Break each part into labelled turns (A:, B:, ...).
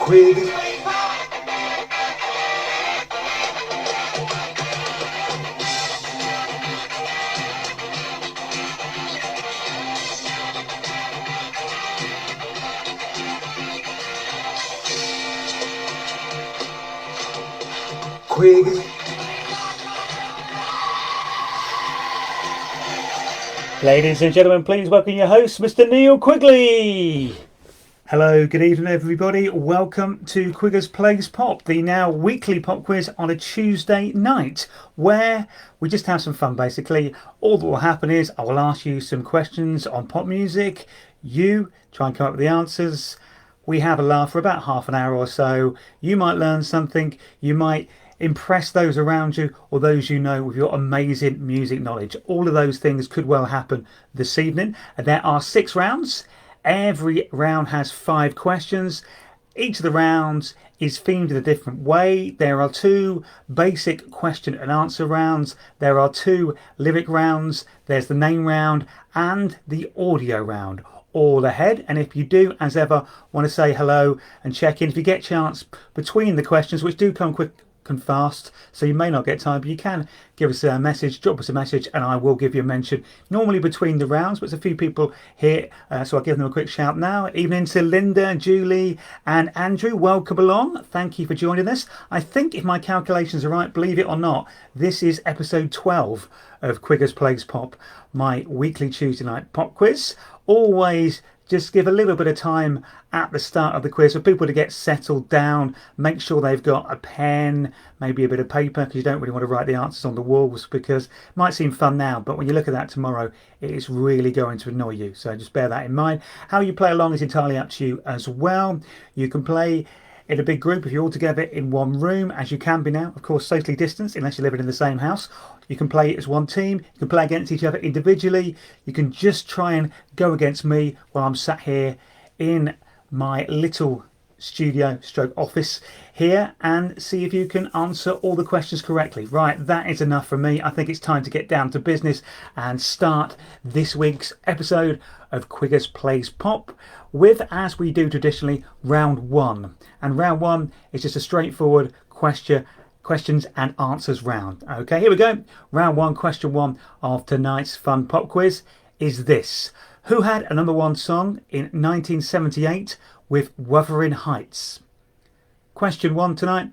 A: Quigger. Quigger.
B: Ladies and gentlemen, please welcome your host, Mr. Neil Quigley. Hello, good evening everybody. Welcome to Quigger's Plays Pop, the now weekly pop quiz on a Tuesday night, where we just have some fun basically. All that will happen is I will ask you some questions on pop music, you try and come up with the answers, we have a laugh for about half an hour or so, you might learn something, you might impress those around you or those you know with your amazing music knowledge. All of those things could well happen this evening. And there are 6 rounds. Every round has 5 questions. Each of the rounds is themed in a different way. There are 2 basic question and answer rounds. There are 2 lyric rounds. There's the name round and the audio round. All ahead. And if you do, as ever, want to say hello and check in, if you get a chance between the questions, which do come quick and fast, so you may not get time, but you can give us a message, drop us a message, and I will give you a mention normally between the rounds. But there's a few people here, so I'll give them a quick shout now. Evening to Linda, Julie and Andrew, welcome along, thank you for joining us. I think if my calculations are right, believe it or not, this is episode 12 of Quigger's Plays Pop, my weekly Tuesday night pop quiz. Always just give a little bit of time at the start of the quiz for people to get settled down. Make sure they've got a pen, maybe a bit of paper, because you don't really want to write the answers on the walls, because it might seem fun now, but when you look at that tomorrow, it is really going to annoy you. So just bear that in mind. How you play along is entirely up to you as well. You can play in a big group if you're all together in one room, as you can be now, of course socially distanced unless you're living in the same house. You can play as one team, you can play against each other individually, you can just try and go against me while I'm sat here in my little studio stroke office here and see if you can answer all the questions correctly. Right, that is enough from me. I think it's time to get down to business and start this week's episode of Quigger's Plays Pop with, as we do traditionally, round 1. And round 1 is just a straightforward questions and answers round. Okay, here we go. Round 1, question 1 of tonight's fun pop quiz is this. Who had a #1 song in 1978 with Wuthering Heights? Question 1 tonight.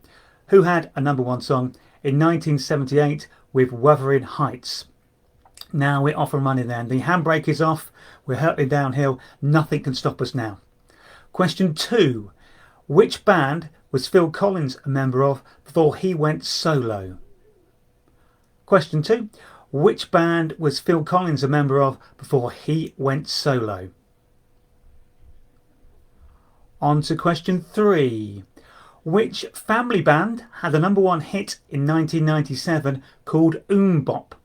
B: Who had a #1 song in 1978 with Wuthering Heights? Now we're off and running then. The handbrake is off. We're hurtling downhill. Nothing can stop us now. Question 2. Which band was Phil Collins a member of before he went solo? Question 2. Which band was Phil Collins a member of before he went solo? On to question 3. Which family band had a #1 hit in 1997 called Bop?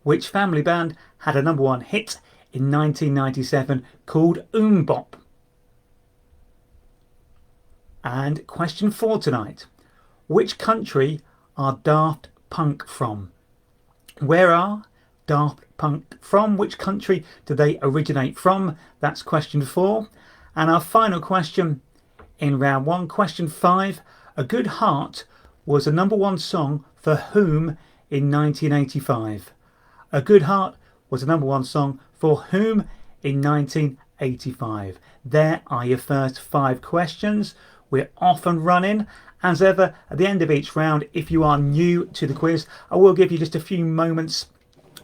B: Which family band had a #1 hit in 1997 called Bop? And question 4 tonight. Which country are Daft Punk from? Where are Daft Punk from? Which country do they originate from? That's question 4. And our final question in round 1, question 5. A Good Heart was a #1 song for whom in 1985? A Good Heart was a #1 song for whom in 1985? There are your first 5 questions. We're off and running. As ever, at the end of each round, if you are new to the quiz, I will give you just a few moments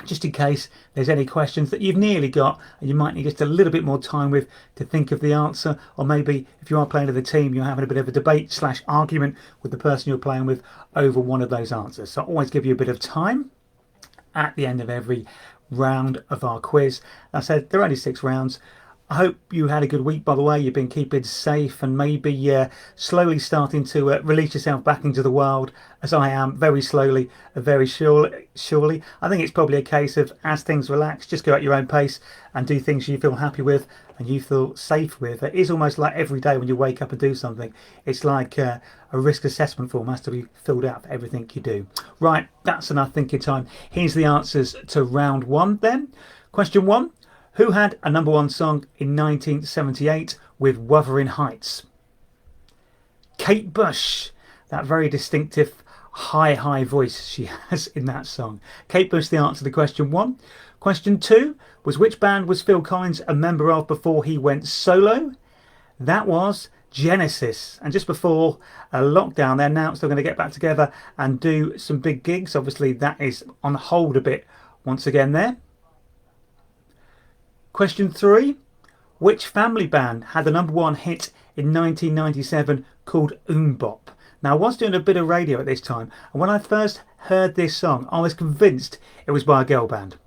B: just in case there's any questions that you've nearly got and you might need just a little bit more time with to think of the answer, or maybe if you are playing with a team, you're having a bit of a debate / argument with the person you're playing with over one of those answers. So I always give you a bit of time at the end of every round of our quiz. As I said, there are only 6 rounds. I hope you had a good week, by the way. You've been keeping safe and maybe slowly starting to release yourself back into the world, as I am, very slowly, very surely. I think it's probably a case of, as things relax, just go at your own pace and do things you feel happy with and you feel safe with. It is almost like every day when you wake up and do something, it's like a risk assessment form has to be filled out for everything you do. Right, that's enough thinking time. Here's the answers to round 1 then. Question 1. Who had a #1 song in 1978 with Wuthering Heights? Kate Bush, that very distinctive high voice she has in that song. Kate Bush, the answer to question 1. Question 2 was, which band was Phil Collins a member of before he went solo? That was Genesis. And just before lockdown, they announced they're going to get back together and do some big gigs. Obviously, that is on hold a bit once again there. Question 3. Which family band had the #1 hit in 1997 called Bop? Now, I was doing a bit of radio at this time, and when I first heard this song, I was convinced it was by a girl band.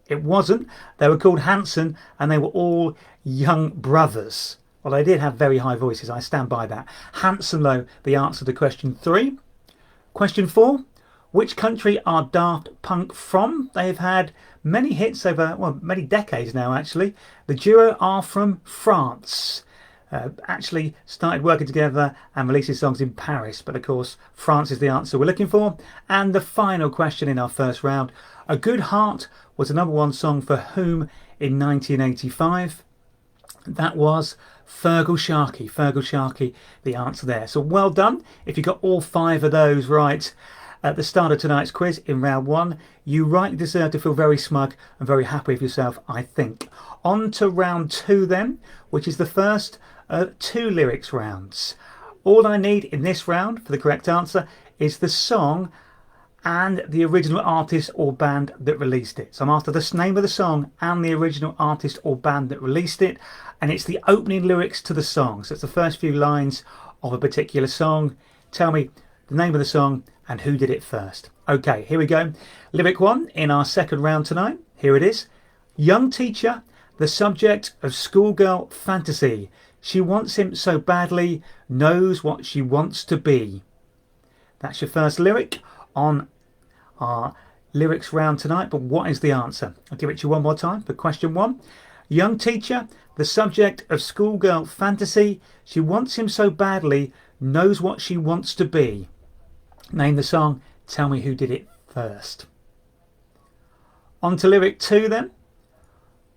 B: It wasn't. They were called Hanson, and they were all young brothers. Well, they did have very high voices. I stand by that. Hanson, though, the answer to question 3. Question 4. Which country are Daft Punk from? They've had many hits over, well, many decades now, actually. The duo are from France. Actually started working together and releasing songs in Paris. But, of course, France is the answer we're looking for. And the final question in our first round. A Good Heart was the #1 song for whom in 1985? That was Fergal Sharkey. Fergal Sharkey, the answer there. So well done. If you got all 5 of those right at the start of tonight's quiz in round 1, you rightly deserve to feel very smug and very happy with yourself, I think. On to round 2 then, which is the first of 2 lyrics rounds. All I need in this round for the correct answer is the song and the original artist or band that released it. So I'm after the name of the song and the original artist or band that released it, and it's the opening lyrics to the song. So it's the first few lines of a particular song. Tell me the name of the song and who did it first. Okay, here we go. Lyric 1 in our second round tonight. Here it is. Young teacher, the subject of schoolgirl fantasy. She wants him so badly, knows what she wants to be. That's your first lyric on our lyrics round tonight, but what is the answer? I'll give it to you one more time for question 1. Young teacher, the subject of schoolgirl fantasy. She wants him so badly, knows what she wants to be. Name the song, tell me who did it first. On to lyric 2 then.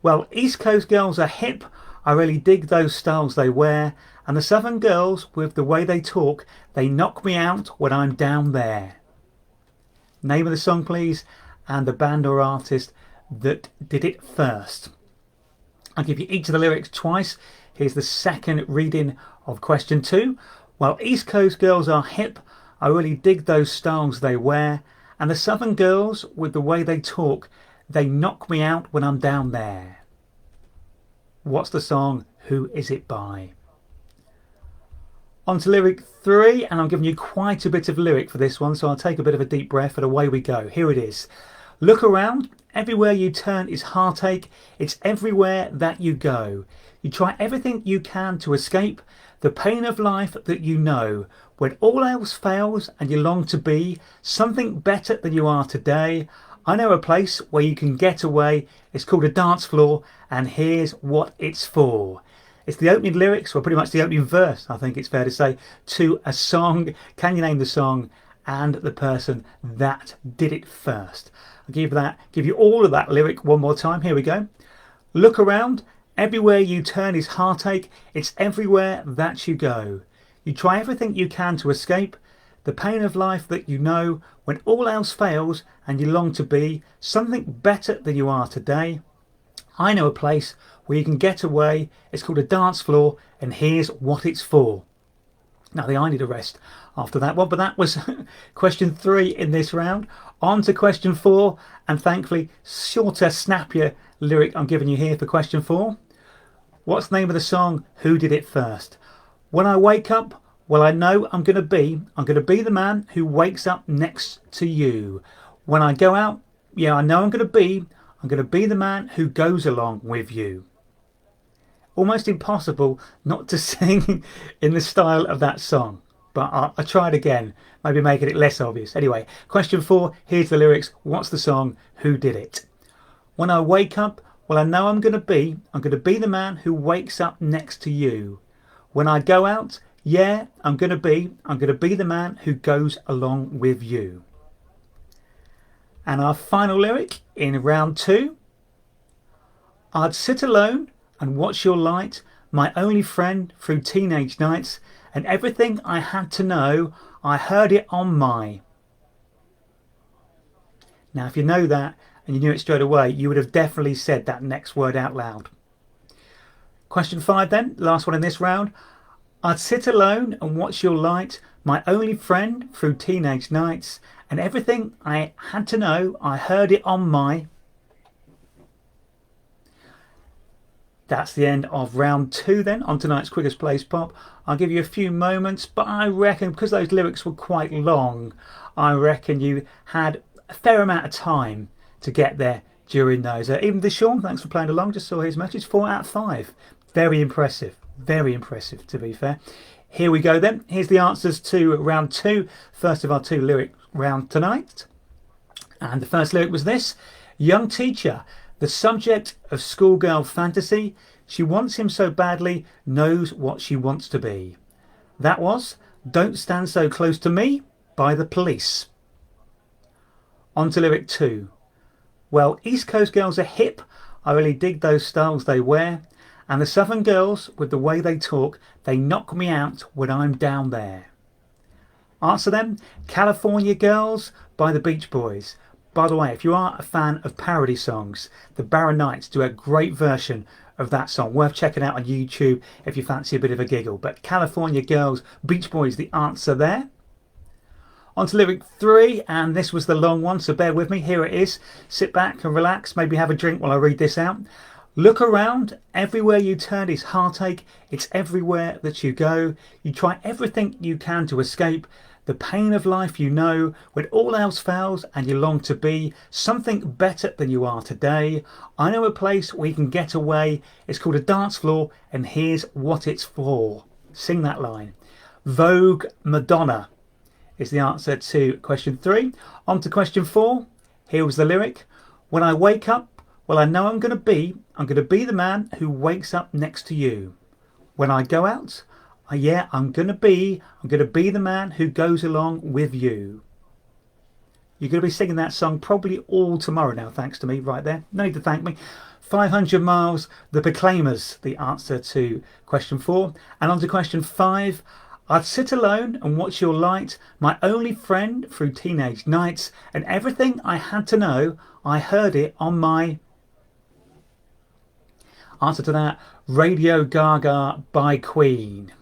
B: Well, East Coast girls are hip. I really dig those styles they wear. And the Southern girls, with the way they talk, they knock me out when I'm down there. Name of the song, please, and the band or artist that did it first. I'll give you each of the lyrics twice. Here's the second reading of question 2. Well, East Coast girls are hip. I really dig those styles they wear. And the Southern girls, with the way they talk, they knock me out when I'm down there. What's the song? Who is it by? On to lyric 3, and I'm giving you quite a bit of lyric for this one, so I'll take a bit of a deep breath and away we go. Here it is. Look around, everywhere you turn is heartache, it's everywhere that you go. You try everything you can to escape the pain of life that you know. When all else fails and you long to be something better than you are today, I know a place where you can get away. It's called a dance floor, and here's what it's for. It's the opening lyrics, or pretty much the opening verse, I think it's fair to say, to a song. Can you name the song and the person that did it first? I'll give you all of that lyric one more time. Here we go. Look around, everywhere you turn is heartache, it's everywhere that you go. You try everything you can to escape the pain of life that you know. When all else fails and you long to be something better than you are today, I know a place where you can get away. It's called a dance floor, and here's what it's for. Now, I need a rest after that one, but that was question 3 in this round. On to question 4, and thankfully, shorter, snappier lyric I'm giving you here for question 4. What's the name of the song? Who did it first? When I wake up, well, I know I'm going to be the man who wakes up next to you. When I go out, yeah, I know I'm going to be the man who goes along with you. Almost impossible not to sing in the style of that song, but I'll try it again, maybe making it less obvious. Anyway, question 4, here's the lyrics. What's the song? Who did it? When I wake up, well, I know I'm going to be the man who wakes up next to you. When I go out, yeah, I'm going to be the man who goes along with you. And our final lyric in round 2. I'd sit alone and watch your light my only friend through teenage nights, and everything I had to know, I heard it on my. Now, if you know that and you knew it straight away, you would have definitely said that next word out loud. Question 5 then, last one in this round. I'd sit alone and watch your light, my only friend through teenage nights, and everything I had to know, I heard it on my. That's the end of round 2 then on tonight's Quigger's Plays Pop. I'll give you a few moments, but I reckon because those lyrics were quite long, I reckon you had a fair amount of time to get there during those. Even Deshaun, thanks for playing along, just saw his message, 4 out of 5. Very impressive to be fair. Here we go then. Here's the answers to round 2, first of our 2 lyric round tonight. And the first lyric was this: young teacher, the subject of schoolgirl fantasy, she wants him so badly, knows what she wants to be. That was Don't Stand So Close to Me by The Police. On to lyric 2. Well, East Coast girls are hip, I really dig those styles they wear, and the Southern girls, with the way they talk, they knock me out when I'm down there. Answer them, California Girls by the Beach Boys. By the way, if you are a fan of parody songs, the Barron Knights do a great version of that song. Worth checking out on YouTube if you fancy a bit of a giggle. But California Girls, Beach Boys, the answer there. On to lyric 3, and this was the long one, so bear with me. Here it is. Sit back and relax, maybe have a drink while I read this out. Look around, everywhere you turn is heartache, it's everywhere that you go. You try everything you can to escape the pain of life, you know, when all else fails and you long to be something better than you are today. I know a place where you can get away, it's called a dance floor, and here's what it's for. Sing that line. Vogue Madonna is the answer to question 3. On to question 4. Here was the lyric. When I wake up, well, I know I'm going to be the man who wakes up next to you. When I go out, I'm going to be the man who goes along with you. You're going to be singing that song probably all tomorrow now, thanks to me right there. No need to thank me. 500 Miles, The Proclaimers, the answer to question 4. And on to question 5. I'd sit alone and watch your light, my only friend through teenage nights, and everything I had to know, I heard it on my. Answer to that, Radio Gaga by Queen.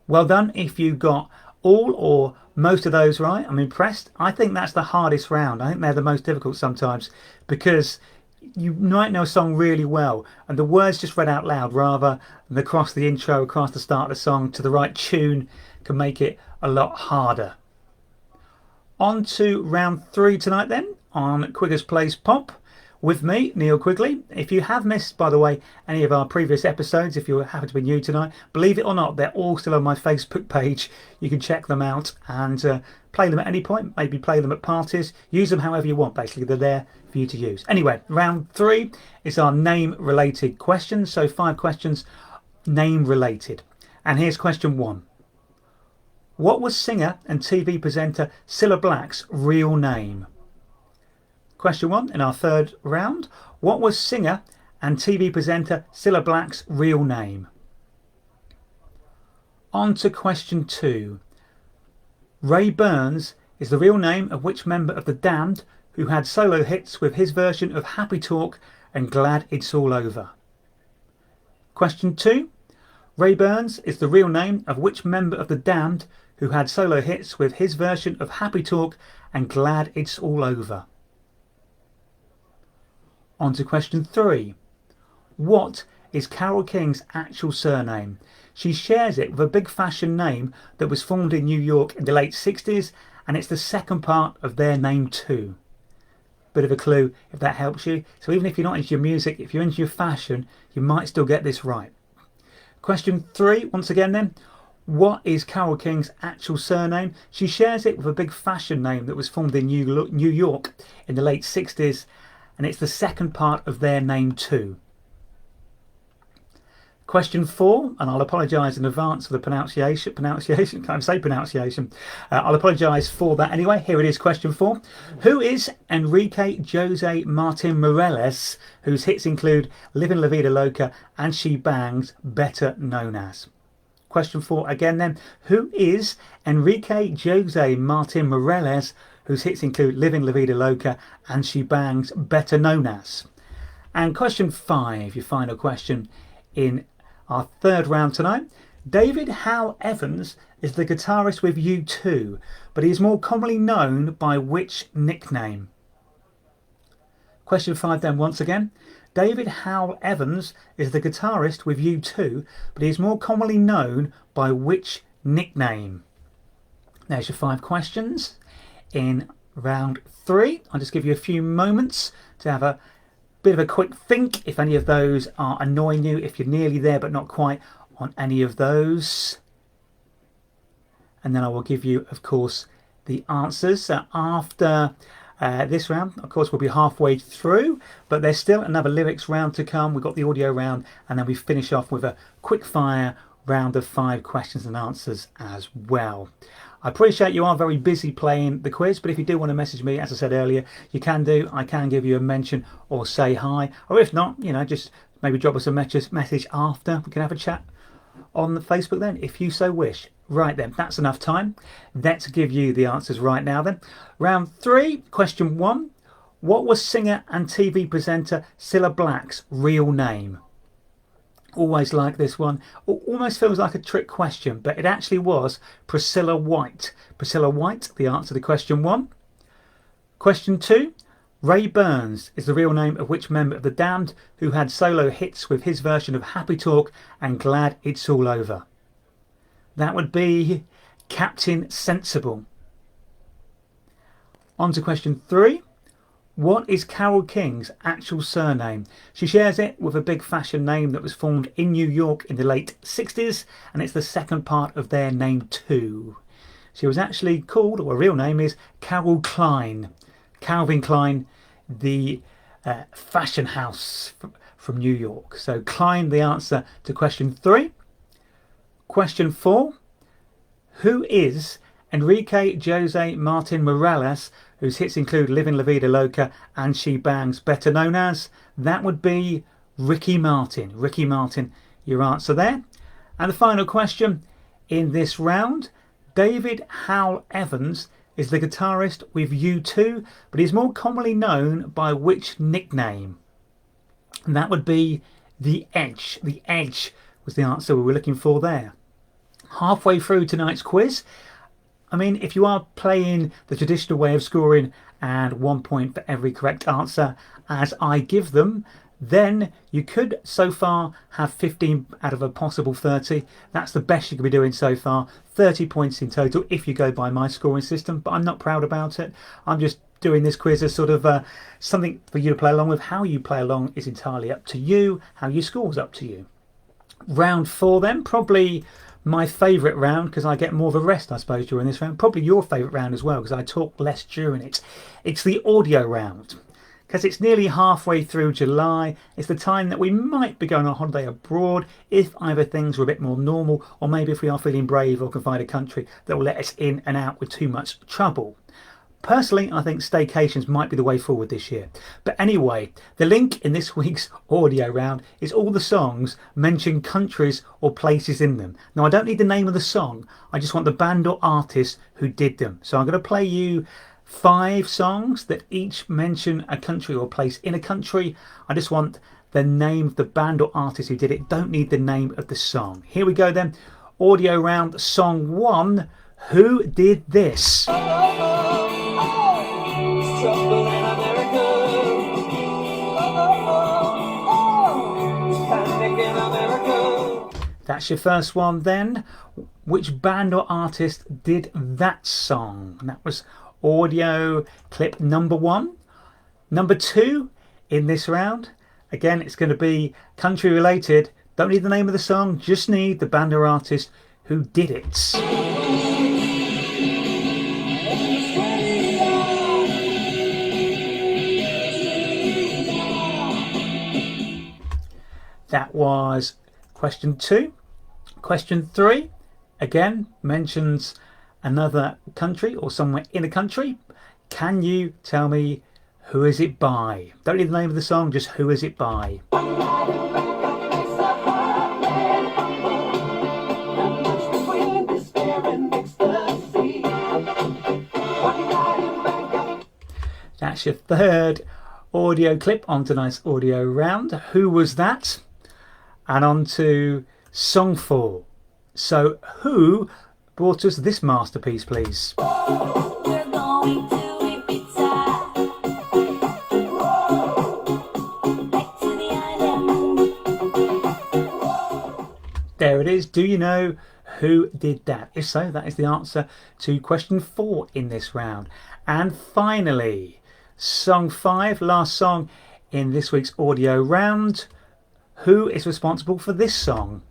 B: Well done if you got all or most of those right. I'm impressed. I think that's the hardest round. I think they're the most difficult sometimes because you might know a song really well and the words just read out loud rather than across the intro, across the start of the song to the right tune can make it a lot harder. On to round 3 tonight then on Quigger's Plays Pop. With me, Neil Quigley. If you have missed, by the way, any of our previous episodes, if you happen to be new tonight, believe it or not, they're all still on my Facebook page. You can check them out and play them at any point. Maybe play them at parties. Use them however you want, basically. They're there for you to use. Anyway, round 3 is our name-related questions. So 5 questions name-related. And here's question 1. What was singer and TV presenter Cilla Black's real name? Question 1 in our 3rd round. What was singer and TV presenter Cilla Black's real name? On to question 2. Ray Burns is the real name of which member of The Damned who had solo hits with his version of Happy Talk and Glad It's All Over? Question 2. Ray Burns is the real name of which member of The Damned who had solo hits with his version of Happy Talk and Glad It's All Over? On to question 3. What is Carole King's actual surname? She shares it with a big fashion name that was formed in New York in the late 60s, and it's the second part of their name too. Bit of a clue if that helps you. So even if you're not into your music, if you're into your fashion, you might still get this right. Question 3, once again then. What is Carole King's actual surname? She shares it with a big fashion name that was formed in New York in the late 60s, and it's the second part of their name too. Question 4, and I'll apologise in advance for the pronunciation. Can't say pronunciation. I'll apologise for that anyway. Here it is, question 4. Who is Enrique Jose Martin Morales, whose hits include Livin' La Vida Loca and She Bangs, better known as? Question 4 again then. Who is Enrique Jose Martin Morales, whose hits include Livin' La Vida Loca and She Bangs, better known as? And question 5, your final question in our third round tonight. David Hal Evans is the guitarist with U2, but he is more commonly known by which nickname? Question 5 then once again. David Hal Evans is the guitarist with U2, but he is more commonly known by which nickname? There's your 5 questions in round 3. I'll just give you a few moments to have a bit of a quick think if any of those are annoying you, if you're nearly there but not quite on any of those. And then I will give you, of course, the answers after this round. Of course, we'll be halfway through, but there's still another lyrics round to come. We've got the audio round, and then we finish off with a quick fire round of 5 questions and answers as well. I appreciate you are very busy playing the quiz, but if you do want to message me, as I said earlier, you can do. I can give you a mention or say hi, or if not, just maybe drop us a message after. We can have a chat on the Facebook then, if you so wish. Right then, that's enough time. Let's give you the answers right now then. Round 3, question 1. What was singer and TV presenter Cilla Black's real name? Always like this one. Almost feels like a trick question, but it actually was Priscilla White. Priscilla White, the answer to question 1. Question 2. Ray Burns is the real name of which member of The Damned who had solo hits with his version of Happy Talk and Glad It's All Over? That would be Captain Sensible. On to question 3. What is Carole King's actual surname? She shares it with a big fashion name that was formed in New York in the late 60s, and it's the second part of their name too. She was actually called, or her real name is Carol Klein. Calvin Klein, the fashion house from New York. So Klein, the answer to question 3. Question 4. Who is Enrique Jose Martin Morales, whose hits include Livin' La Vida Loca and She Bangs, better known as? That would be Ricky Martin. Ricky Martin, your answer there. And the final question in this round. David Hal Evans is the guitarist with U2, but he's more commonly known by which nickname? And that would be The Edge. The Edge was the answer we were looking for there. Halfway through tonight's quiz. I mean, if you are playing the traditional way of scoring and 1 point for every correct answer as I give them, then you could so far have 15 out of a possible 30. That's the best you could be doing so far. 30 points in total if you go by my scoring system, but I'm not proud about it. I'm just doing this quiz as sort of something for you to play along with. How you play along is entirely up to you. How you score is up to you. Round 4 then, probably my favourite round because I get more of a rest, I suppose, during this round. Probably your favourite round as well because I talk less during it. It's the audio round. Because it's nearly halfway through July, it's the time that we might be going on holiday abroad if either things are a bit more normal, or maybe if we are feeling brave or can find a country that will let us in and out with too much trouble. Personally, I think staycations might be the way forward this year. But anyway, the link in this week's audio round is all the songs mention countries or places in them. Now, I don't need the name of the song. I just want the band or artist who did them. So I'm going to play you 5 songs that each mention a country or place in a country. I just want the name of the band or artist who did it. Don't need the name of the song. Here we go then. Audio round, song 1. Who did this? That's your first one then. Which band or artist did that song? And that was audio clip number 1. Number 2 in this round. Again, it's going to be country related. Don't need the name of the song, just need the band or artist who did it. That was Question 2. Question 3, again, mentions another country or somewhere in a country. Can you tell me who is it by? Don't need the name of the song, just who is it by. That's your third audio clip on tonight's audio round. Who was that? And on to song 4. So who brought us this masterpiece, please?
A: We're going to Ibiza. Back to the island.
B: There it is. Do you know who did that? If so, that is the answer to question 4 in this round. And finally, song 5, last song in this week's audio round. Who is responsible for this song?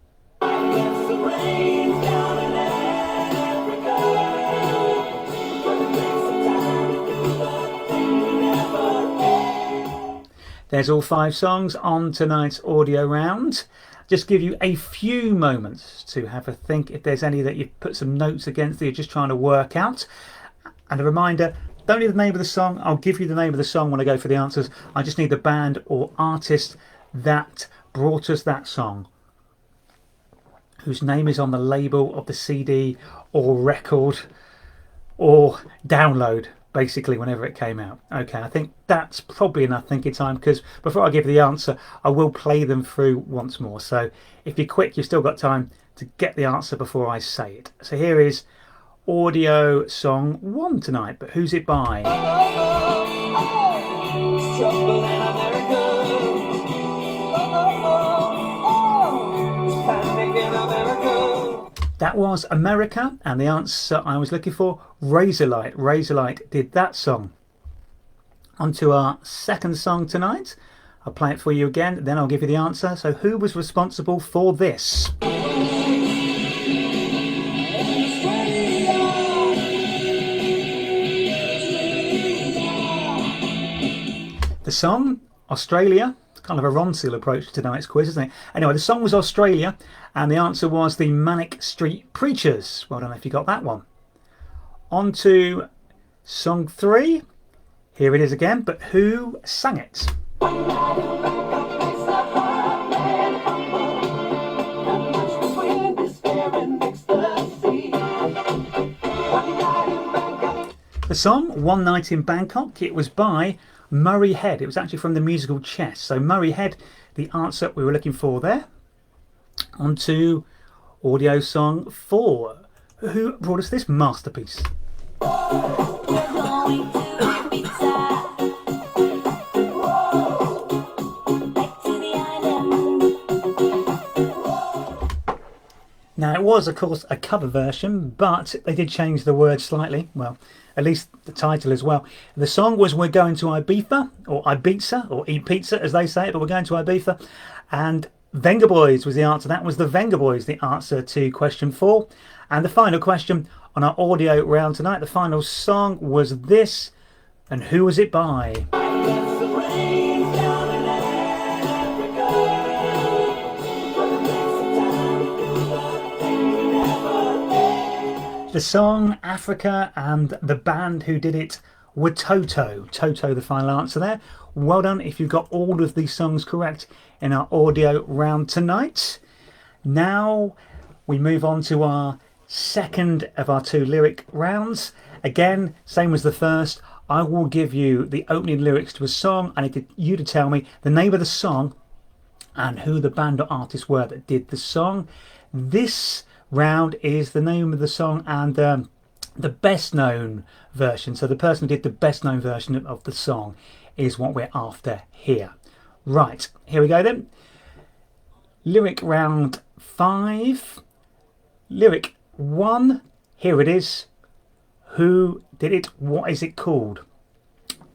B: There's all 5 songs on tonight's audio round. Just give you a few moments to have a think if there's any that you've put some notes against that you're just trying to work out. And a reminder, don't need the name of the song. I'll give you the name of the song when I go for the answers. I just need the band or artist that brought us that song, whose name is on the label of the CD or record or download, basically, whenever it came out. Okay, I think that's probably enough thinking time, because before I give the answer, I will play them through once more. So if you're quick, you've still got time to get the answer before I say it. So here is audio song 1 tonight, but who's it by? That was America, and the answer I was looking for, Razorlight. Razorlight did that song. On to our second song tonight. I'll play it for you again, then I'll give you the answer. So who was responsible for this? The song, Australia. Kind of a Ronseal approach to tonight's quiz, isn't it? Anyway, the song was Australia, and the answer was the Manic Street Preachers. Well done if you got that one. On to song 3. Here it is again, but who sang it? The song, One Night in Bangkok, it was by Murray Head. It was actually from the musical Chess. So Murray Head, the answer we were looking for there. On to audio song 4. Who brought us this masterpiece? Now it was, of course, a cover version, but they did change the words slightly. Well, at least the title as well. The song was We're Going to Ibiza, or Ibiza, or Eat Pizza as they say it, but we're going to Ibiza. And Venga Boys was the answer. That was the Venga Boys, the answer to question 4. And the final question on our audio round tonight, the final song was this. And who was it by? The song, Africa, and the band who did it were Toto. Toto, the final answer there. Well done if you got all of these songs correct in our audio round tonight. Now we move on to our second of our 2 lyric rounds. Again, same as the first. I will give you the opening lyrics to a song. I need you to tell me the name of the song and who the band or artist were that did the song. This round is the name of the song and the best known version. So the person who did the best known version of the song is what we're after here. Right, here we go then. Lyric round 5. Lyric 1. Here it is. Who did it? What is it called?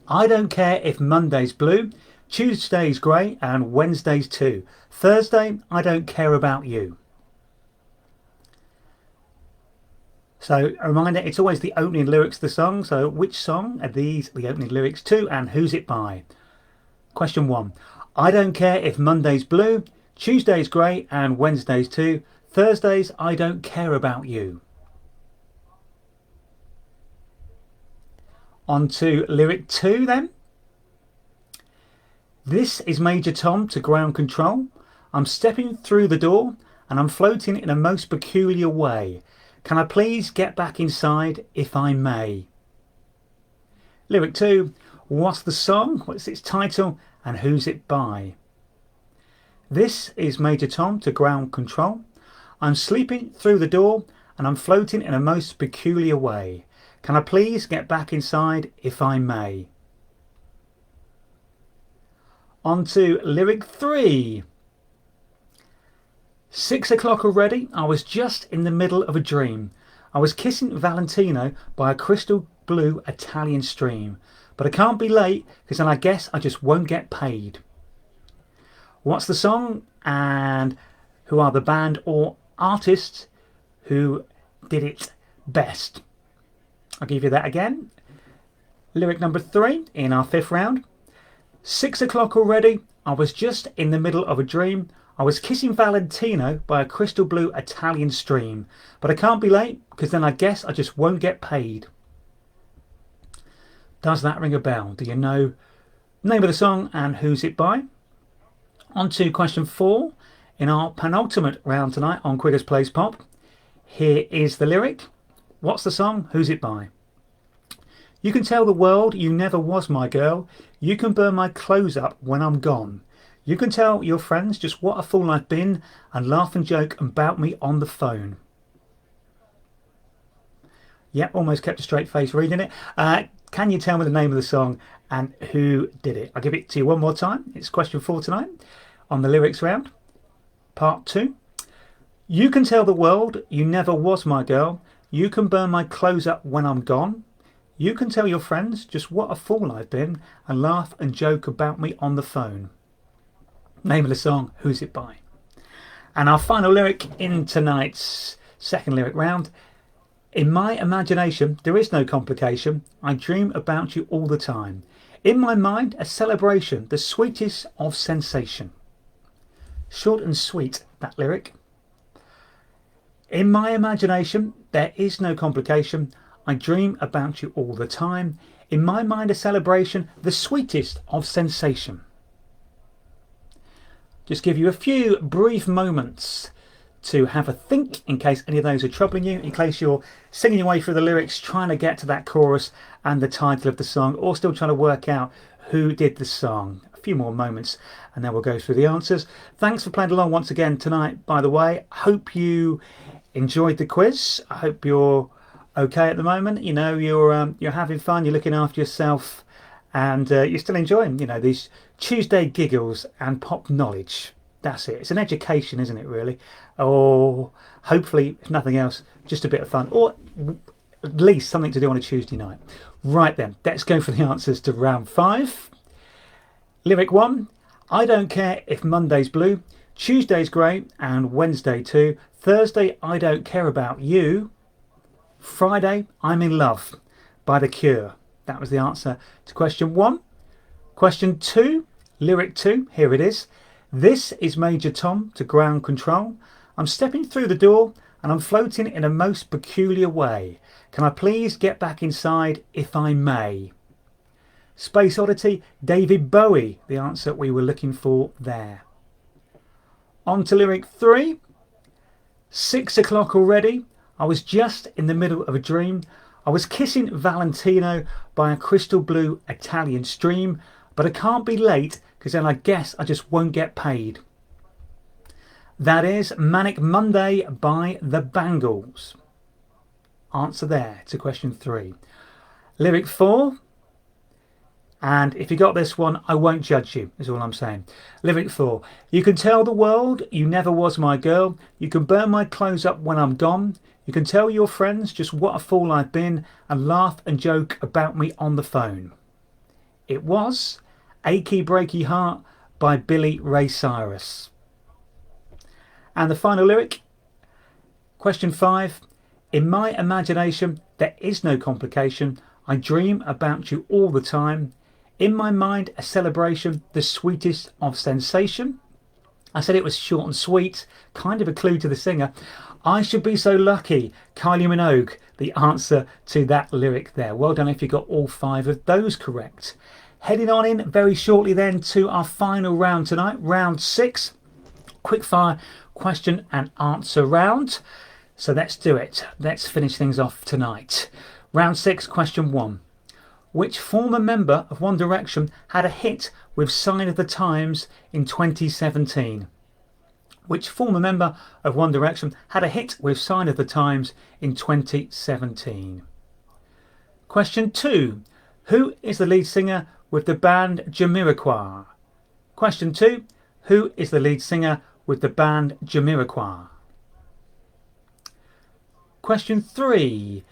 B: I don't care if Monday's blue, Tuesday's grey and Wednesday's too. Thursday, I don't care about you. So a reminder, it's always the opening lyrics of the song. So which song are these the opening lyrics to and who's it by? Question 1. I don't care if Monday's blue, Tuesday's great and Wednesdays too. Thursdays, I don't care about you. On to lyric 2 then. This is Major Tom to ground control. I'm stepping through the door and I'm floating in a most peculiar way. Can I please get back inside if I may? Lyric 2. What's the song? What's its title? And who's it by? This is Major Tom to ground control. I'm sleeping through the door and I'm floating in a most peculiar way. Can I please get back inside if I may? On to lyric 3. 6 o'clock already, I was just in the middle of a dream. I was kissing Valentino by a crystal blue Italian stream. But I can't be late because then I guess I just won't get paid. What's the song and who are the band or artists who did it best? I'll give you that again. Lyric number 3 in our 5th round. 6 o'clock already, I was just in the middle of a dream. I was kissing Valentino by a crystal blue Italian stream. But I can't be late because then I guess I just won't get paid. Does that ring a bell? Do you know the name of the song and who's it by? On to question 4 in our penultimate round tonight on Quigger's Plays Pop. Here is the lyric. What's the song? Who's it by? You can tell the world you never was my girl. You can burn my clothes up when I'm gone. You can tell your friends just what a fool I've been and laugh and joke about me on the phone. Yep, almost kept a straight face reading it. Can you tell me the name of the song and who did it? I'll give it to you one more time. It's question 4 tonight on the lyrics round. Part 2. You can tell the world you never was my girl. You can burn my clothes up when I'm gone. You can tell your friends just what a fool I've been and laugh and joke about me on the phone. Name of the song, who's it by? And our final lyric in tonight's second lyric round. In my imagination, there is no complication. I dream about you all the time. In my mind, a celebration, the sweetest of sensation. Short and sweet, that lyric. In my imagination, there is no complication. I dream about you all the time. In my mind, a celebration, the sweetest of sensation. Just give you a few brief moments to have a think in case any of those are troubling you, in case you're singing your way through the lyrics, trying to get to that chorus and the title of the song, or still trying to work out who did the song. A few more moments and then we'll go through the answers. Thanks for playing along once again tonight, by the way. I hope you enjoyed the quiz. I hope you're okay at the moment. You know, you're having fun, you're looking after yourself, and you're still enjoying, you know, these Tuesday giggles and pop knowledge. That's it. It's an education, isn't it, really? Or hopefully, if nothing else, just a bit of fun, or at least something to do on a Tuesday night. Right then, let's go for the answers to round 5. Lyric 1. I don't care if Monday's blue, Tuesday's grey and Wednesday too. Thursday, I don't care about you. Friday, I'm in love by The Cure. That was the answer to question 1. Question 2, lyric 2, here it is. This is Major Tom to ground control. I'm stepping through the door and I'm floating in a most peculiar way. Can I please get back inside if I may? Space Oddity, David Bowie, the answer we were looking for there. On to lyric 3. 6 o'clock already. I was just in the middle of a dream. I was kissing Valentino by a crystal blue Italian stream, but I can't be late because then I guess I just won't get paid. That is Manic Monday by the Bangles. Answer there to question 3. Lyric 4. And if you got this one, I won't judge you, is all I'm saying. Lyric 4. You can tell the world you never was my girl. You can burn my clothes up when I'm gone. You can tell your friends just what a fool I've been and laugh and joke about me on the phone. It was Achy Breaky Heart by Billy Ray Cyrus. And the final lyric, question 5. In my imagination, there is no complication. I dream about you all the time. In my mind, a celebration, the sweetest of sensation. I said it was short and sweet, kind of a clue to the singer. I should be so lucky. Kylie Minogue, the answer to that lyric there. Well done if you got all 5 of those correct. Heading on in very shortly then to our final round tonight, round 6. Quickfire question and answer round. So let's do it. Let's finish things off tonight. Round 6, question 1. Which former member of One Direction had a hit with Sign of the Times in 2017? Which former member of One Direction had a hit with Sign of the Times in 2017? Question 2. Who is the lead singer with the band Jamiroquai? Question 2. Who is the lead singer with the band Jamiroquai? Question 3.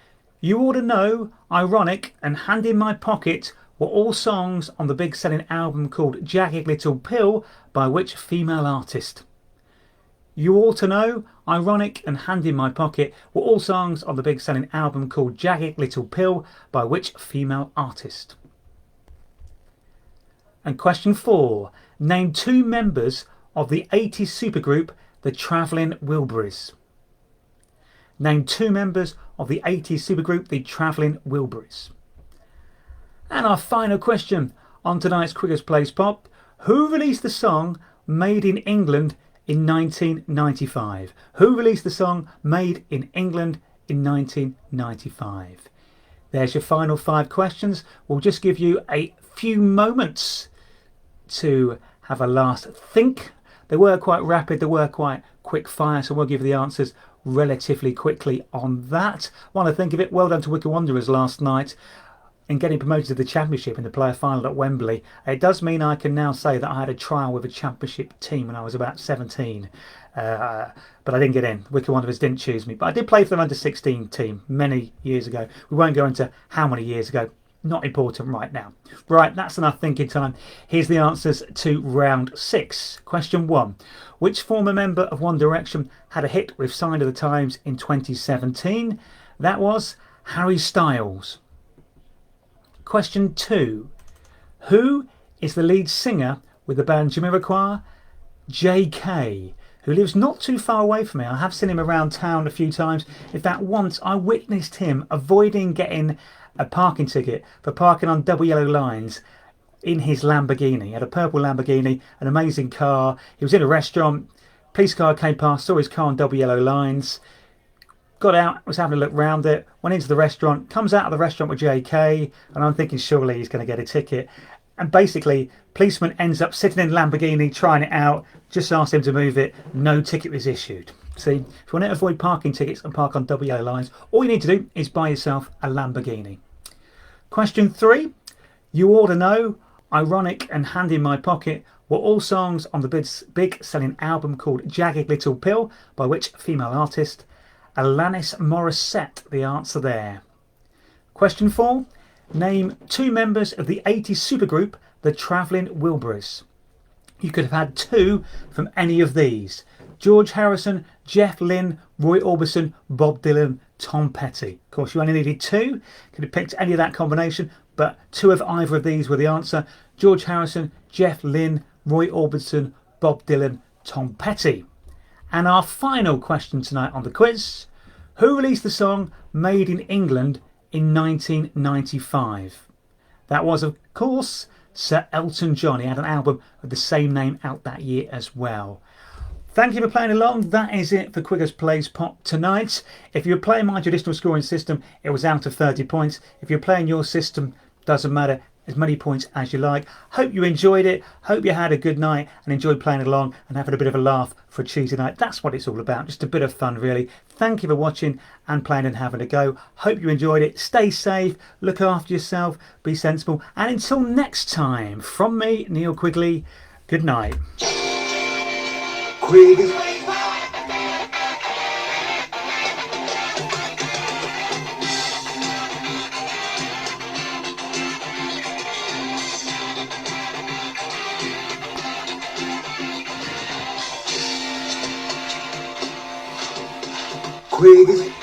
B: You Ought to Know, Ironic and Hand in My Pocket were all songs on the big selling album called Jagged Little Pill by which female artist? You Ought to Know, Ironic and Hand in My Pocket were all songs on the big selling album called Jagged Little Pill by which female artist? And question 4. Name 2 members of the 80s supergroup The Travelling Wilburys. Name 2 members of the 80s supergroup The Travelling Wilburys. And our final question on tonight's Quiggers Plays Pop. Who released the song Made in England in 1995? Who released the song Made in England in 1995? There's your final 5 questions. We'll just give you a few moments to have a last think. They were quite rapid, they were quite quick fire, so we'll give the answers relatively quickly on that. While I think of it, well done to Wicker Wanderers last night in getting promoted to the Championship in the player final at Wembley. It does mean I can now say that I had a trial with a Championship team when I was about 17. But I didn't get in. Wicker Wanderers didn't choose me. But I did play for their under-16 team many years ago. We won't go into how many years ago. Not important right now. Right, that's enough thinking time. Here's the answers to round 6. Question 1. Which former member of One Direction had a hit with Sign of the Times in 2017? That was Harry Styles. Question 2. Who is the lead singer with the band Jamiroquai? JK, who lives not too far away from me. I have seen him around town a few times. In fact, once I witnessed him avoiding getting a parking ticket for parking on double yellow lines in his Lamborghini. He had a purple Lamborghini, an amazing car. He was in a restaurant. Police car came past, saw his car on double yellow lines, got out, was having a look round it, went into the restaurant, comes out of the restaurant with JK, and I'm thinking surely he's going to get a ticket. And basically, policeman ends up sitting in Lamborghini, trying it out, just asked him to move it, no ticket was issued. See, if you want to avoid parking tickets and park on double yellow lines, all you need to do is buy yourself a Lamborghini. Question 3. You Ought to Know, Ironic and Hand in My Pocket were all songs on the big selling album called Jagged Little Pill by which female artist? Alanis Morissette, the answer there. Question 4. Name 2 members of the 80s supergroup The Travelling Wilburys. You could have had 2 from any of these. George Harrison, Jeff Lynne, Roy Orbison, Bob Dylan, Tom Petty. Of course, you only needed 2. Could have picked any of that combination, but 2 of either of these were the answer. George Harrison, Jeff Lynne, Roy Orbison, Bob Dylan, Tom Petty. And our final question tonight on the quiz. Who released the song Made in England in 1995? That was, of course, Sir Elton John. He had an album of the same name out that year as well. Thank you for playing along. That is it for Quiggers Plays Pop tonight. If you're playing my traditional scoring system, it was out of 30 points. If you're playing your system, doesn't matter, as many points as you like. Hope you enjoyed it. Hope you had a good night and enjoyed playing along and having a bit of a laugh for a Tuesday night. That's what it's all about. Just a bit of fun, really. Thank you for watching and playing and having a go. Hope you enjoyed it. Stay safe. Look after yourself. Be sensible. And until next time, from me, Neil Quigley, good night.
C: Quigger. Quigger.